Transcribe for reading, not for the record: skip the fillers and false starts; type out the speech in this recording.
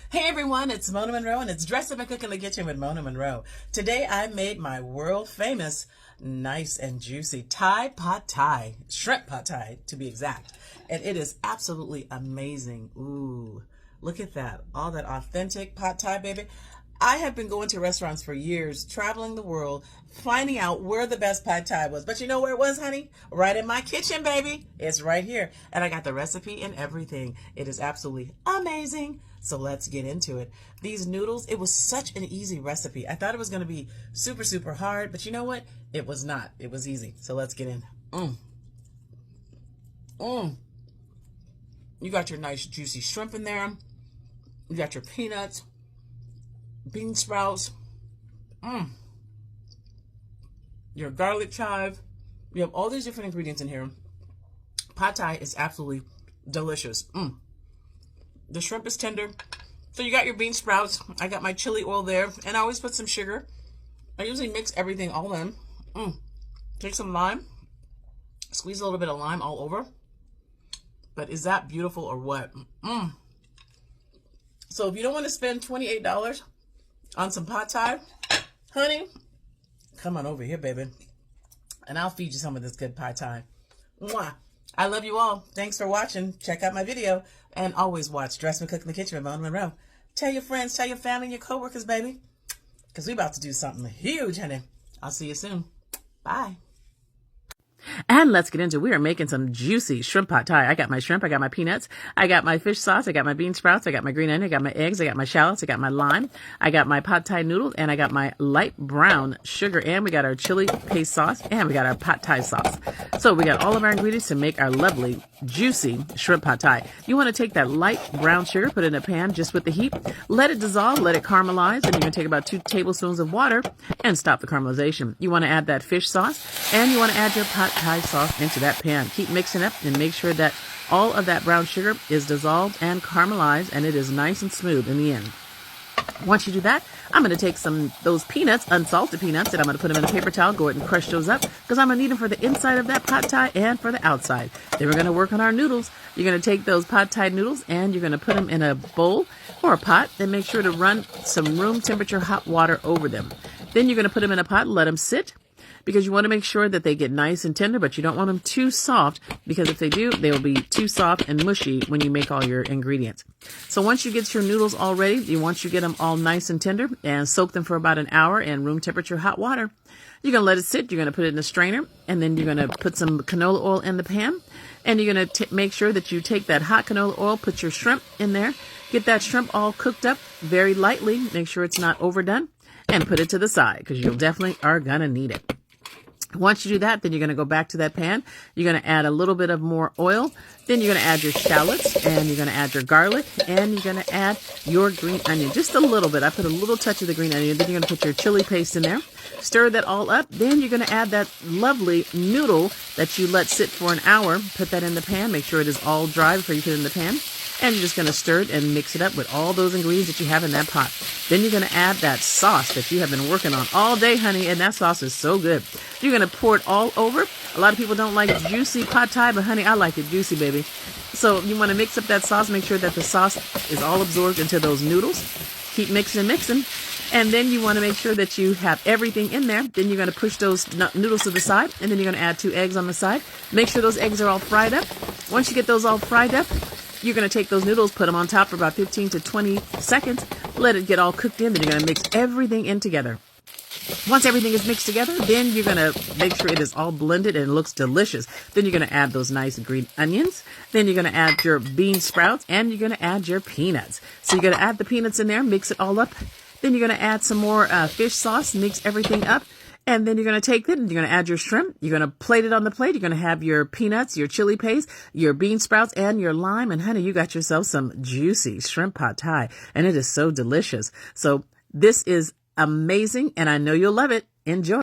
Hey everyone, it's Mona Monroe and it's Dress Up and Cook in the Kitchen with Mona Monroe. Today I made my world famous, nice and juicy Thai pot thai, shrimp pot thai to be exact. And it is absolutely amazing. Ooh, look at that. All that authentic pot thai, baby. I have been going to restaurants for years, traveling the world, finding out where the best pad thai was. But you know where it was, honey? Right in my kitchen, baby. It's right here. And I got the recipe and everything. It is absolutely amazing. So let's get into it. These noodles, it was such an easy recipe. I thought it was going to be super, super hard. But you know what? It was not. It was easy. So let's get in. You got your nice juicy shrimp in there. You got your peanuts. Bean sprouts, your garlic chive. You have all these different ingredients in here. Pad thai is absolutely delicious. The shrimp is tender. So you got your bean sprouts. I got my chili oil there, and I always put some sugar. I usually mix everything all in. Take some lime, squeeze a little bit of lime all over. But is that beautiful or what? So if you don't want to spend $28 on some pad thai, honey, come on over here, baby, and I'll feed you some of this good pad thai. Mwah. I love you all. Thanks for watching. Check out my video, and always watch Dress and Cook in the Kitchen with Mona Monroe. Tell your friends, tell your family, and your coworkers, baby, because we're about to do something huge, honey. I'll see you soon. Bye. And let's get into it. We are making some juicy shrimp pot thai. I got my shrimp, I got my peanuts, I got my fish sauce, I got my bean sprouts, I got my green onion, I got my eggs, I got my shallots, I got my lime, I got my pot thai noodles, and I got my light brown sugar, and we got our chili paste sauce, and we got our pot thai sauce. So we got all of our ingredients to make our lovely, juicy shrimp pot thai. You want to take that light brown sugar, put it in a pan just with the heat, let it dissolve, let it caramelize, and you're going to take about 2 tablespoons of water and stop the caramelization. You want to add that fish sauce, and you want to add your pot thai sauce into that pan. Keep mixing up and make sure that all of that brown sugar is dissolved and caramelized, and it is nice and smooth in the end. Once you do that, I'm going to take those peanuts, unsalted peanuts, and I'm going to put them in a paper towel, go ahead and crush those up, because I'm going to need them for the inside of that pad thai and for the outside. Then we're going to work on our noodles. You're going to take those pad thai noodles and you're going to put them in a bowl or a pot, and make sure to run some room temperature hot water over them. Then you're going to put them in a pot and let them sit, because you want to make sure that they get nice and tender, but you don't want them too soft, because if they do, they will be too soft and mushy when you make all your ingredients. So once you get your noodles all ready, once you get them all nice and tender, and soak them for about an hour in room temperature hot water, you're going to let it sit. You're going to put it in a strainer, and then you're going to put some canola oil in the pan, and you're going to make sure that you take that hot canola oil, put your shrimp in there, get that shrimp all cooked up very lightly, make sure it's not overdone, and put it to the side, because you definitely are going to need it. Once you do that, then you're going to go back to that pan. You're going to add a little bit of more oil. Then you're going to add your shallots, and you're going to add your garlic, and you're going to add your green onion, just a little bit. I put a little touch of the green onion. Then you're going to put your chili paste in there. Stir that all up. Then you're going to add that lovely noodle that you let sit for an hour. Put that in the pan. Make sure it is all dry before you put it in the pan. And you're just going to stir it and mix it up with all those ingredients that you have in that pot. Then you're going to add that sauce that you have been working on all day, honey, and that sauce is so good. You're going to pour it all over. A lot of people don't like juicy pad thai, but honey, I like it juicy, baby. So you want to mix up that sauce, make sure that the sauce is all absorbed into those noodles. Keep mixing and mixing. And then you want to make sure that you have everything in there. Then you're going to push those noodles to the side, and then you're going to add 2 eggs on the side. Make sure those eggs are all fried up. Once you get those all fried up, you're going to take those noodles, put them on top for about 15 to 20 seconds. Let it get all cooked in. Then you're going to mix everything in together. Once everything is mixed together, then you're going to make sure it is all blended and it looks delicious. Then you're going to add those nice green onions. Then you're going to add your bean sprouts, and you're going to add your peanuts. So you're going to add the peanuts in there, mix it all up. Then you're going to add some more fish sauce, mix everything up. And then you're going to take it and you're going to add your shrimp. You're going to plate it on the plate. You're going to have your peanuts, your chili paste, your bean sprouts, and your lime. And honey, you got yourself some juicy shrimp pot thai. And it is so delicious. So this is amazing, and I know you'll love it. Enjoy.